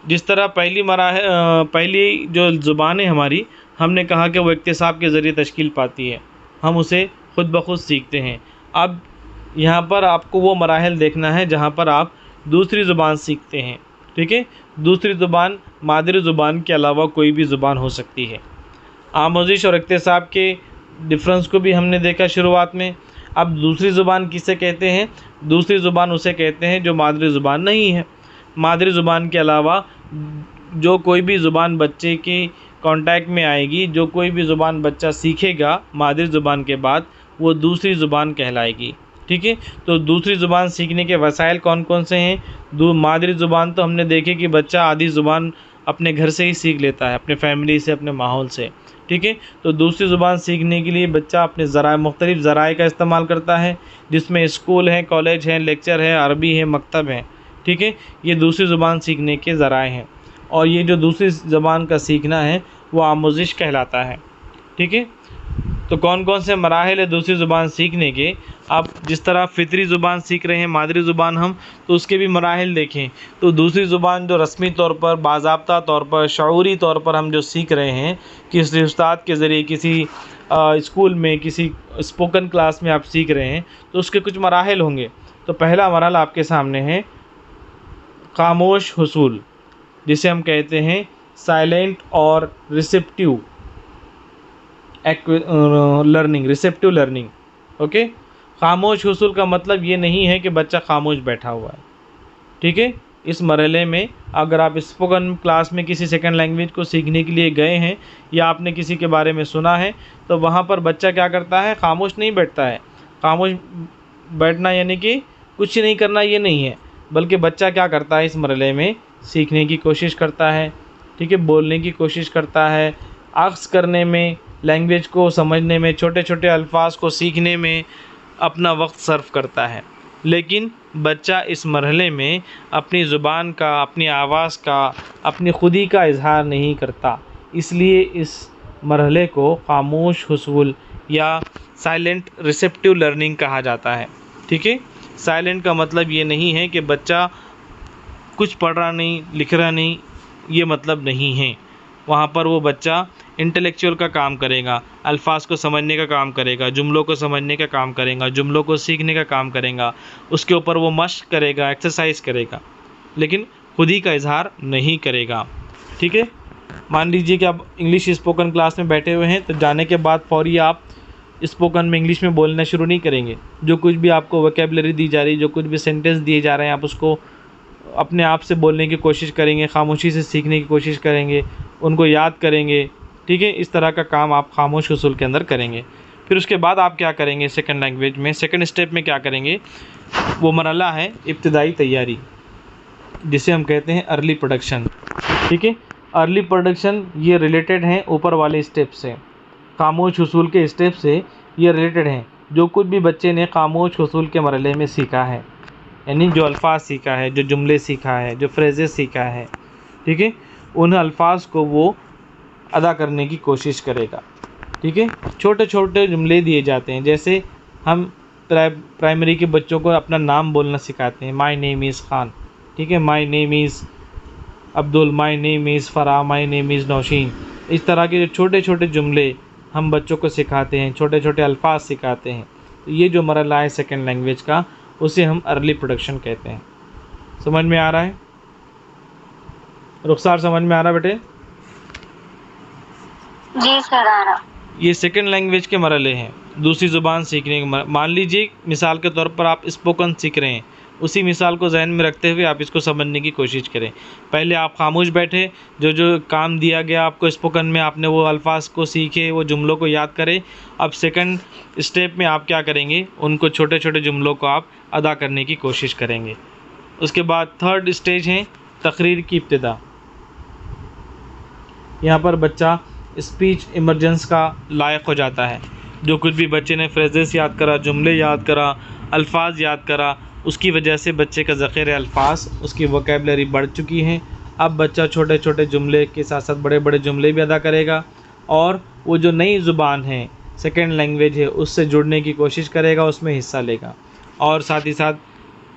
जिस तरह पहली जो ज़ुबान है हमारी, हमने कहा कि वो इक्तिसाब के ज़रिए तश्कील पाती है, हम उसे ख़ुद ब खुद सीखते हैं। अब यहाँ पर आपको वो मराहिल देखना है जहाँ पर आप दूसरी ज़ुबान सीखते हैं। ठीक है, दूसरी ज़ुबान मादरी ज़ुबान के अलावा कोई भी ज़ुबान हो सकती है। आमोज़िश और इक्तिसाब के डिफरेंस को भी हमने देखा शुरुआत में। अब दूसरी ज़ुबान किसे कहते हैं? दूसरी ज़ुबान उसे कहते हैं जो मादरी ज़ुबान नहीं है। मादरी ज़ुबान के अलावा जो कोई भी ज़ुबान बच्चे के कांटेक्ट में आएगी, जो कोई भी ज़ुबान बच्चा सीखेगा मादरी ज़ुबान के बाद, वो दूसरी ज़ुबान कहलाएगी। ठीक है, तो दूसरी ज़ुबान सीखने के वसाइल कौन कौन से हैं? मादरी ज़ुबान तो हमने देखे कि बच्चा आधी ज़ुबान अपने घर से ही सीख लेता है, अपने फैमिली से, अपने माहौल से। ठीक है, तो दूसरी ज़ुबान सीखने के लिए बच्चा अपने मुख्तलिफ़ ज़राए का इस्तेमाल करता है, जिसमें स्कूल हैं, कॉलेज हैं, लेक्चर है, अरबी है, मकतब है। ठीक है, ये दूसरी ज़ुबान सीखने के ज़राए हैं, और ये जो दूसरी ज़बान का सीखना है वो आमोज़िश कहलाता है। ठीक है, तो कौन कौन से मराहिल है दूसरी ज़ुबान सीखने के? आप जिस तरह फ़ितरी ज़ुबान सीख रहे हैं मादरी ज़ुबान हम, तो उसके भी मराहिल देखें। तो दूसरी ज़ुबान जो रस्मी तौर पर, बाज़ाब्ता तौर पर, शऊरी तौर पर हम जो सीख रहे हैं, किसी उस्ताद के ज़रिए, किसी स्कूल में, किसी स्पोकन क्लास में आप सीख रहे हैं, तो उसके कुछ मराहिल होंगे। तो पहला मरहला आपके सामने है खामोश हुसूल, जिसे हम कहते हैं साइलेंट और receptive learning, receptive learning. Okay, खामोश हुसूल का मतलब ये नहीं है कि बच्चा खामोश बैठा हुआ है। ठीक है, इस मरहले में अगर आप स्पोकन क्लास में किसी सेकंड लैंग्वेज को सीखने के लिए गए हैं, या आपने किसी के बारे में सुना है, तो वहाँ पर बच्चा क्या करता है? खामोश नहीं बैठता है। खामोश बैठना यानी कि कुछ नहीं करना, ये नहीं है, बल्कि बच्चा क्या करता है? इस मरहले में सीखने की कोशिश करता है। ठीक है, बोलने की कोशिश करता है, अक्स करने में, लैंग्वेज को समझने में, छोटे छोटे अल्फाज को सीखने में अपना वक्त सर्व करता है। लेकिन बच्चा इस मरहले में अपनी ज़ुबान का, अपनी आवाज़ का, अपनी खुदी का इजहार नहीं करता, इसलिए इस मरहले को खामोश हुसूल या साइलेंट रिसेप्टिव लर्निंग कहा जाता है। ठीक है, साइलेंट का मतलब ये नहीं है कि बच्चा कुछ पढ़ रहा नहीं, लिख रहा नहीं, ये मतलब नहीं है। वहाँ पर वो बच्चा इंटेलेक्चुअल का काम करेगा, अल्फाज को समझने का काम करेगा, जुमलों को समझने का काम करेगा, जुमलों को सीखने का काम करेगा, उसके ऊपर वो मश्क करेगा, एक्सरसाइज करेगा, लेकिन खुदी का इजहार नहीं करेगा। ठीक है, मान लीजिए कि आप इंग्लिश स्पोकन क्लास में बैठे हुए हैं, तो जाने के बाद फौरी आप स्पोकन में इंग्लिश में बोलना शुरू नहीं करेंगे। जो कुछ भी आपको वोकैबुलरी दी जा रही है, जो कुछ भी सेंटेंस दिए जा रहे हैं, आप उसको अपने आप से बोलने की कोशिश करेंगे, खामोशी से सीखने की कोशिश करेंगे, उनको याद करेंगे। ठीक है, इस तरह का काम आप खामोश हुसूल के अंदर करेंगे। फिर उसके बाद आप क्या करेंगे? सेकंड लैंग्वेज में, सेकंड स्टेप में क्या करेंगे? वो मरहला है इब्तिदाई तैयारी, जिसे हम कहते हैं अर्ली प्रोडक्शन। ठीक है, अर्ली प्रोडक्शन ये रिलेटेड हैं ऊपर वाले स्टेप से, खामोश हुसूल के स्टेप से ये रिलेटेड हैं। जो कुछ भी बच्चे ने खामोश हुसूल के मरहले में सीखा है, यानी जो अल्फाज सीखा है, जो जुमले सीखा है, जो फ्रेजेस सीखा है, ठीक है, उन अल्फाज को वो अदा करने की कोशिश करेगा। ठीक है, छोटे छोटे जुमले दिए जाते हैं, जैसे हम प्राइमरी के बच्चों को अपना नाम बोलना सिखाते हैं, माई नेम इज़ खान। ठीक है, my name is Abdul, my name is Farah, my name is Nausheen. इस तरह के जो छोटे छोटे जुमले हम बच्चों को सिखाते हैं, छोटे छोटे अल्फाज सिखाते हैं, तो ये जो मरहला है सेकेंड लैंग्वेज का, उसे हम अर्ली प्रोडक्शन कहते हैं। समझ में आ रहा है रुखसार? समझ में आ रहा बेटे? जी सर, आ रहा। ये सेकंड लैंग्वेज के मरहले हैं, दूसरी ज़ुबान सीखने के। मान लीजिए मिसाल के तौर पर आप स्पोकन सीख रहे हैं, उसी मिसाल को जहन में रखते हुए आप इसको समझने की कोशिश करें। पहले आप खामोश बैठे, जो जो काम दिया गया आपको स्पोकन में, आपने वो अल्फाज को सीखे, वो जुमलों को याद करें। अब सेकंड स्टेप में आप क्या करेंगे? उनको छोटे छोटे जुमलों को आप अदा करने की कोशिश करेंगे। उसके बाद थर्ड स्टेज है तकरीर की इब्तिदा। यहाँ पर बच्चा स्पीच इमरजेंस का लायक हो जाता है। जो कुछ भी बच्चे ने फ्रेजेस याद करा, जुमले याद करा, अल्फाज याद करा, उसकी वजह से बच्चे का ज़ख़ीरे अल्फाज, उसकी वोकैबुलरी बढ़ चुकी है। अब बच्चा छोटे छोटे जुमले के साथ साथ बड़े बड़े जुमले भी अदा करेगा, और वो जो नई ज़ुबान है सेकेंड लैंग्वेज है उससे जुड़ने की कोशिश करेगा, उसमें हिस्सा लेगा। और साथ ही साथ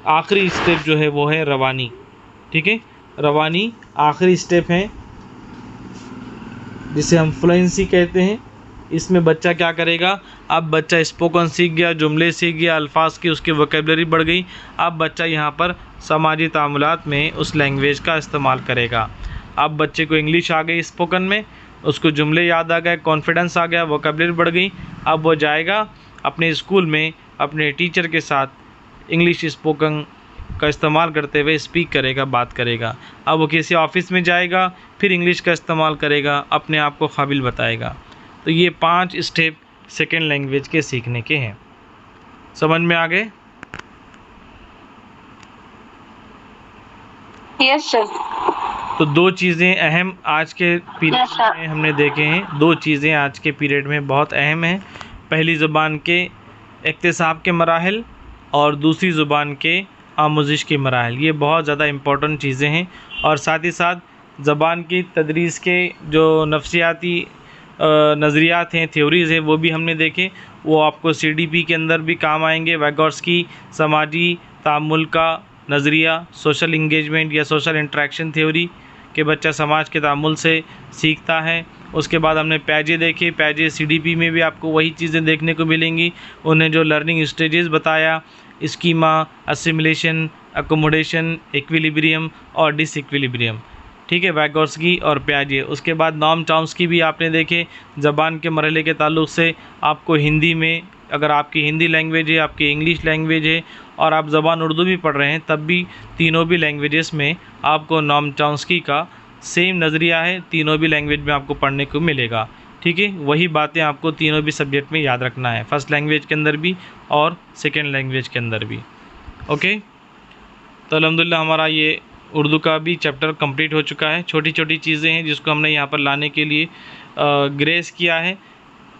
आखिरी स्टेप जो है वो है रवानी। ठीक है, रवानी आखिरी स्टेप है जिसे हम फ्लुएंसी कहते हैं। इसमें बच्चा क्या करेगा, अब बच्चा स्पोकन सीख गया, जुमले सीख गया, अल्फाज की उसकी वोकेबलरी बढ़ गई। अब बच्चा यहाँ पर समाजी तामुलात में उस लैंग्वेज का इस्तेमाल करेगा। अब बच्चे को इंग्लिश आ गई स्पोकन में, उसको जुमले याद आ गए, कॉन्फिडेंस आ गया, वोकेबलरी बढ़ गई। अब वो जाएगा अपने स्कूल में अपने टीचर के साथ इंग्लिश स्पोकन का इस्तेमाल करते हुए स्पीक करेगा, बात करेगा। अब वो किसी ऑफिस में जाएगा, फिर इंग्लिश का इस्तेमाल करेगा, अपने आप को काबिल बताएगा। तो ये 5 स्टेप सेकेंड लैंग्वेज के सीखने के हैं। समझ में आ गए? Yes sir. तो 2 चीज़ें अहम आज के पीरियड Yes, sir. में हमने देखे हैं। 2 चीज़ें आज के पीरियड में बहुत अहम हैं। पहली ज़ुबान के इक्तिसाब के मराहिल और दूसरी ज़ुबान के आमोज़िश के मराहिल, ये बहुत ज़्यादा इम्पोर्टेंट चीज़ें हैं। और साथ ही साथ ज़बान की तदरीस के जो नफ्सियाती नज़रियात हैं, थ्योरीज़ हैं, वो भी हमने देखे। वो आपको CDP के अंदर भी काम आएंगे। वैगॉर्स्की समाजी तामुल का नज़रिया, सोशल इंगेजमेंट या सोशल इंटरेक्शन थ्योरी कि बच्चा समाज के तामुल से सीखता है। उसके बाद हमने पैजे देखे। पैजे CDP में भी आपको वही चीज़ें देखने को मिलेंगी। उन्हें जो लर्निंग स्टेजेस बताया, स्कीमा, असिमिलेशन, अकोमोडेशन, इक्विलिब्रियम और डिसइक्विलिब्रियम। ठीक है, वैगॉर्स्की और प्याजे। उसके बाद नॉम चॉम्स्की भी आपने देखे। ज़बान के मरहले के ताल्लुक़ से आपको हिंदी में, अगर आपकी हिंदी लैंग्वेज है, आपकी इंग्लिश लैंग्वेज है और आप ज़बान उर्दू भी पढ़ रहे हैं, तब भी तीनों भी लैंग्वेजेस में आपको नॉम चॉम्स्की का सेम नज़रिया है। तीनों भी लैंग्वेज में आपको पढ़ने को मिलेगा। ठीक है, वही बातें आपको तीनों भी सब्जेक्ट में याद रखना है, फर्स्ट लैंग्वेज के अंदर भी और सेकेंड लैंग्वेज के अंदर भी। ओके, तो अल्हम्दुलिल्लाह हमारा ये उर्दू का भी चैप्टर कंप्लीट हो चुका है। छोटी छोटी चीज़ें हैं जिसको हमने यहाँ पर लाने के लिए ग्रेस किया है।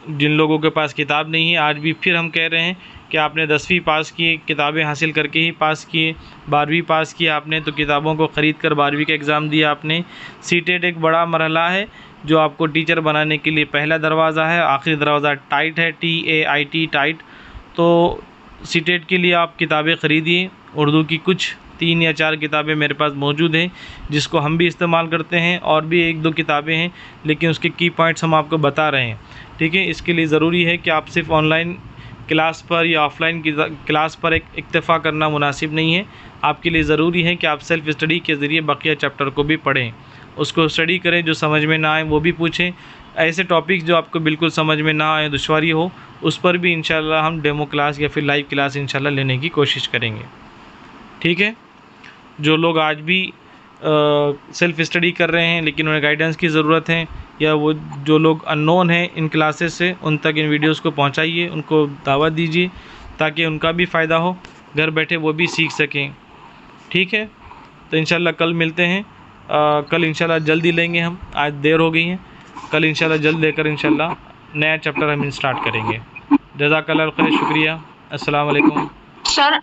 जिन लोगों के पास किताब नहीं है, आज भी फिर हम कह रहे हैं कि आपने 10वीं पास की, किताबें हासिल करके ही पास किए। 12वीं पास किया आपने तो किताबों को ख़रीद कर 12वीं का एग्ज़ाम दिया आपने। सीटेट एक बड़ा मरहला है जो आपको टीचर बनाने के लिए पहला दरवाज़ा है। आखिरी दरवाज़ा टाइट है, TAIT टाइट। तो सीटेट के लिए आप किताबें ख़रीदिए। उर्दू की कुछ 3 या 4 किताबें मेरे पास मौजूद हैं जिसको हम भी इस्तेमाल करते हैं, और भी 1-2 किताबें हैं, लेकिन उसके की पॉइंट्स हम आपको बता रहे हैं। ठीक है, इसके लिए ज़रूरी है कि आप सिर्फ ऑनलाइन क्लास पर या ऑफ़लाइन क्लास पर एक इक्तफ़ा करना मुनासिब नहीं है। आपके लिए ज़रूरी है कि आप सेल्फ़ स्टडी के ज़रिए बकिया चैप्टर को भी पढ़ें, उसको स्टडी करें, जो समझ में ना आए वो भी पूछें। ऐसे टॉपिक्स जो आपको बिल्कुल समझ में ना आए, दुश्वारी हो, उस पर भी इंशाल्लाह हम डेमो क्लास या फिर लाइव क्लास इंशाल्लाह लेने की कोशिश करेंगे। ठीक है, जो लोग आज भी सेल्फ़ स्टडी कर रहे हैं लेकिन उन्हें गाइडेंस की ज़रूरत है, या वो जो लोग अननोन हैं इन क्लासेस से, उन तक इन वीडियोस को पहुंचाइए, उनको दावत दीजिए ताकि उनका भी फ़ायदा हो, घर बैठे वो भी सीख सकें। ठीक है, तो इंशाल्लाह कल मिलते हैं। कल इंशाल्लाह जल्दी लेंगे हम, आज देर हो गई है। कल इंशाल्लाह जल्द लेकर इंशाल्लाह नया चैप्टर हम स्टार्ट करेंगे। जज़ाकल्लाह खैर, शुक्रिया। अस्सलाम वालेकुम सर